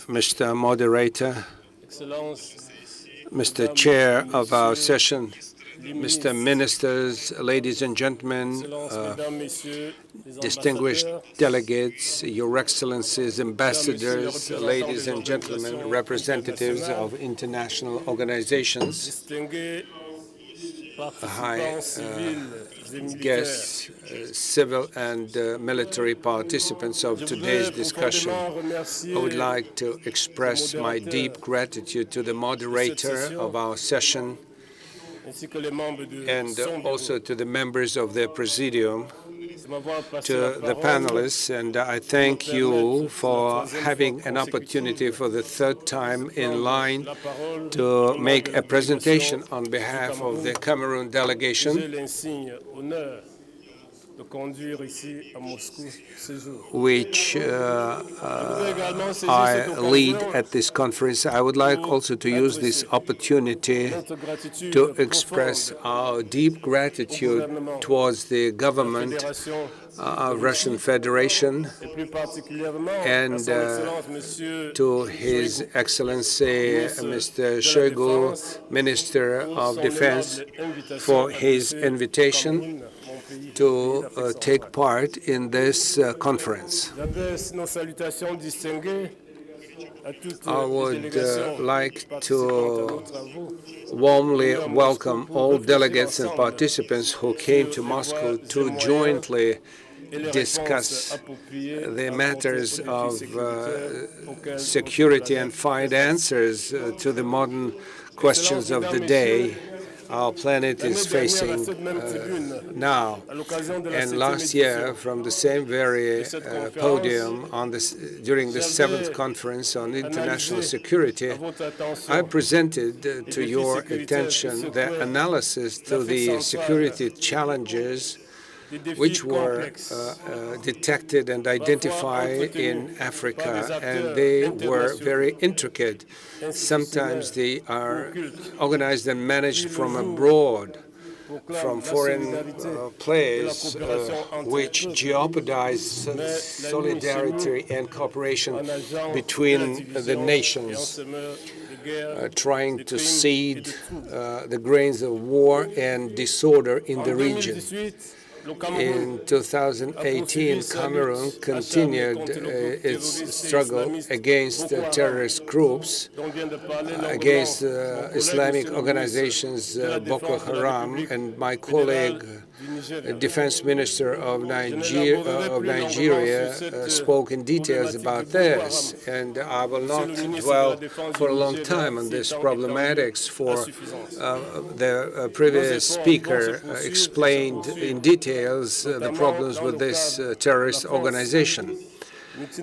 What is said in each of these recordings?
Mr. Moderator, Mr. Chair of our session, Mr. Ministers, ladies and gentlemen, distinguished delegates, Your Excellencies, ambassadors, ladies and gentlemen, representatives of international organizations, high guests, civil and military participants of today's discussion. I would like to express my deep gratitude to the moderator of our session and also to the members of the Presidium, to the panelists, and I thank you for having an opportunity for the third time in line to make a presentation on behalf of the Cameroon delegation, which I lead at this conference. I would like also to use this opportunity to express our deep gratitude towards the government of Russian Federation and to His Excellency Mr. Shoigu, Minister of Defense, for his invitation to take part in this conference. I would like to warmly welcome all delegates and participants who came to Moscow to jointly discuss the matters of security and find answers to the modern questions of the day our planet is facing now. And last year, from the same very podium during the 7th Conference on International Security, I presented to your attention the analysis to the security challenges which were detected and identified in Africa, and they were very intricate. Sometimes they are organized and managed from abroad, from foreign players, which jeopardize solidarity and cooperation between the nations, trying to seed the grains of war and disorder in the region. In 2018, Cameroon continued its struggle against terrorist groups, against Islamic organizations Boko Haram, and my colleague, Defense Minister of Nigeria, spoke in details about this, and I will not dwell for a long time on this problematics, for the previous speaker explained in details the problems with this terrorist organization.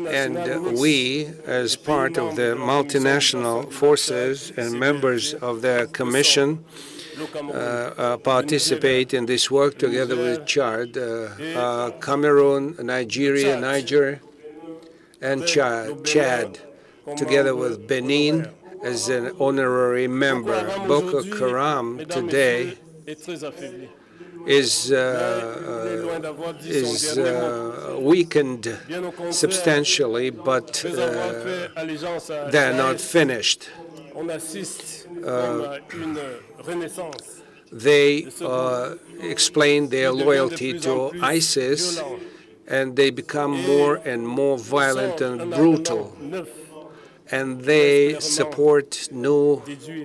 And we, as part of the multinational forces and members of the Commission, participate in this work together with Chad, Cameroon, Nigeria, Niger, and Chad, together with Benin as an honorary member. Boko Haram today is weakened substantially, but they're not finished. They explain their loyalty to ISIS, and they become more and more violent and brutal. And they support new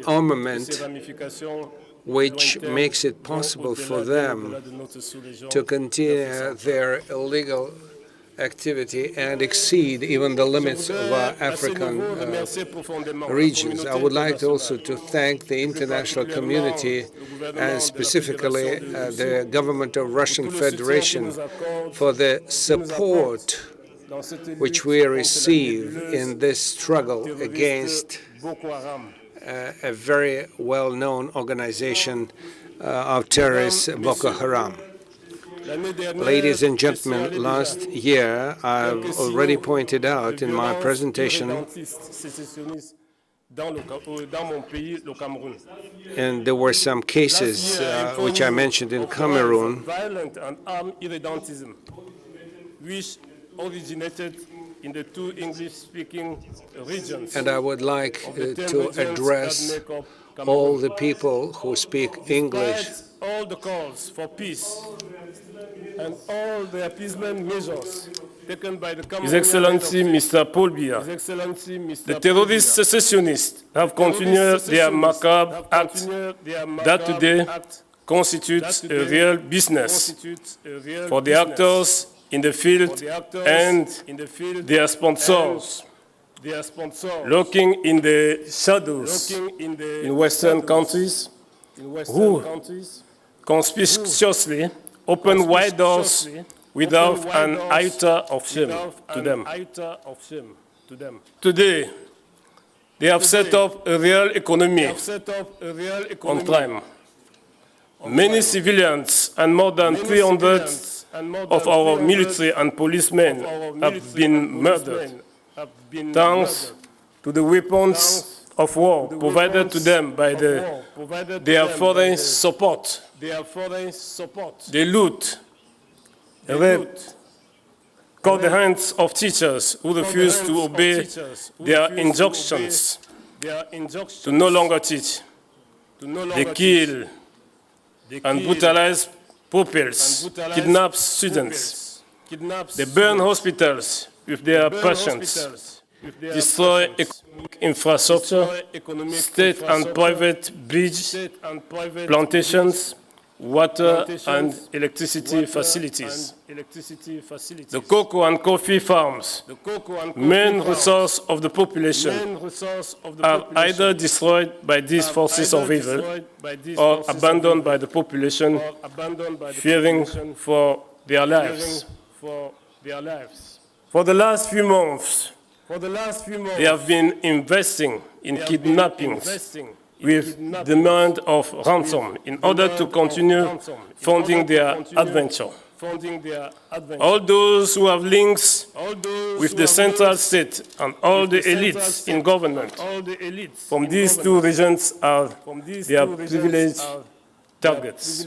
armament, which makes it possible for them to continue their illegal activity and exceed even the limits of our African regions. I would like also to thank the international community and specifically the government of Russian Federation for the support which we receive in this struggle against a very well-known organization of terrorists, Boko Haram. Ladies and gentlemen, last year, I've already pointed out in my presentation, and there were some cases which I mentioned in Cameroon, violent and armed irredentism, which originated regions. And I would like to address all the people who speak English. All the calls for peace and all the appeasement measures taken by the His Excellency Mr. Paul Biya, the terrorist secessionists have continued their macabre act that today constitutes a real business for the actors in the field and their sponsors, lurking in the shadows in Western countries who conspicuously open wide doors without an iota of shame to them. Today, they have set up a real economy on crime. Many civilians and more than 300 of our military and policemen have been murdered, thanks to the weapons of war provided to them by their foreign support. They loot, rape, cut the hands of teachers who refuse to obey their injunctions to no longer teach. They kill and brutalize pupils, kidnap students. They burn hospitals with their patients, destroy economic infrastructure, state and private bridge, plantations, water and electricity facilities. The cocoa and coffee farms, main resource of the population, are either destroyed by these forces of evil or abandoned by the population, fearing for their lives. For the last few months, they have been investing in kidnappings with demand of ransom in order to continue funding their adventure. All those who have links with the central state and all the elites in government from these two regions are their privileged targets.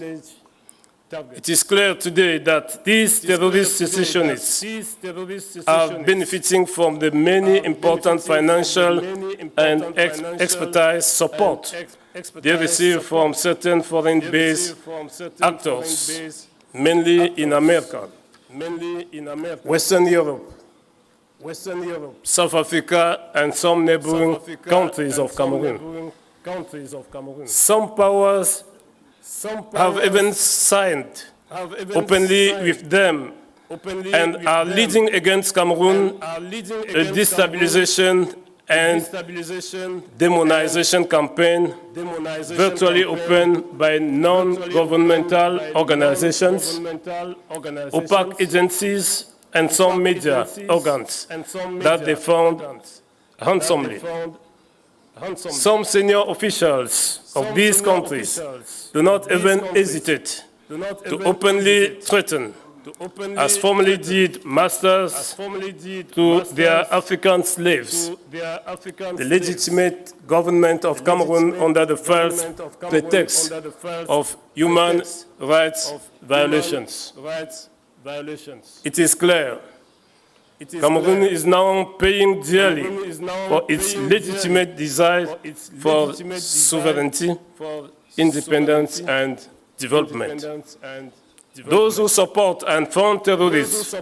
It is clear today that these terrorist secessionists are benefiting from the many important financial and expertise support they receive from certain foreign-based actors, mainly in America, Western Europe, South Africa, and some neighboring countries of Cameroon. Some powers have even signed openly with them and are leading against Cameroon a destabilization and demonization campaign virtually opened by non-governmental organizations, opaque agencies, and some media organs that they found handsomely. Some senior officials of these countries do not even hesitate to openly threaten, as formerly did masters to their African slaves, the legitimate government of Cameroon under the false pretext of human rights violations. It is clear Cameroon is now paying dearly for its legitimate desire for sovereignty, independence, and development. Those who support and fund terrorists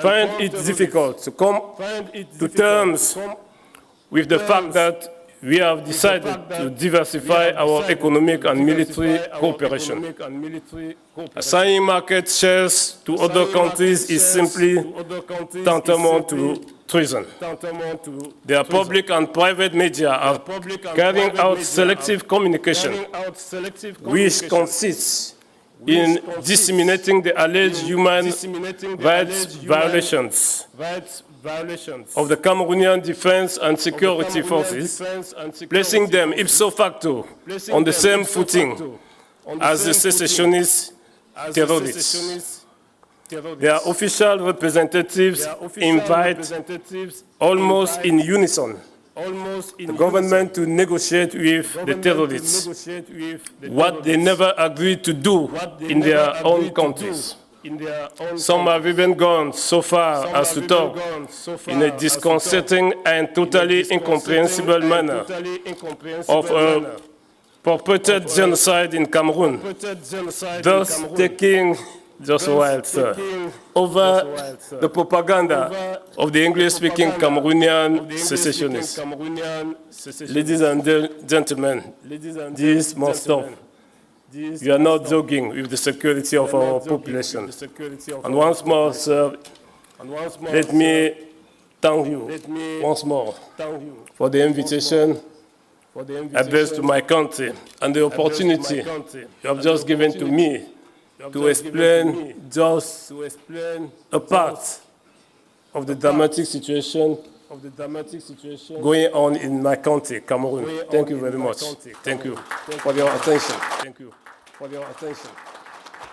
find it difficult to come to terms with the fact that we have decided to diversify our economic and military cooperation. Assigning market shares to other countries is simply tantamount to treason. Their public and private media are carrying out selective communication, which consists in disseminating the alleged human rights violations of the Cameroonian Defense and Security Forces, placing them ipso facto on the same footing as the secessionist terrorists. Their official representatives invite, almost in unison, the government to negotiate with the terrorists what they never agreed to do in their own countries. Some have even gone so far as to talk in a disconcerting and totally incomprehensible manner of a purported genocide in Cameroon, thus taking just a while, sir, over the propaganda of the English-speaking Cameroonian secessionists. Ladies and gentlemen, this must stop. You are not joking with the security of our population. And once more, sir, let me thank you once more for the invitation addressed to my country and the opportunity you have just given to me to explain just a part of the dramatic situation going on in my country, Cameroon. Thank you very much. Thank you for your attention. Thank you for your attention.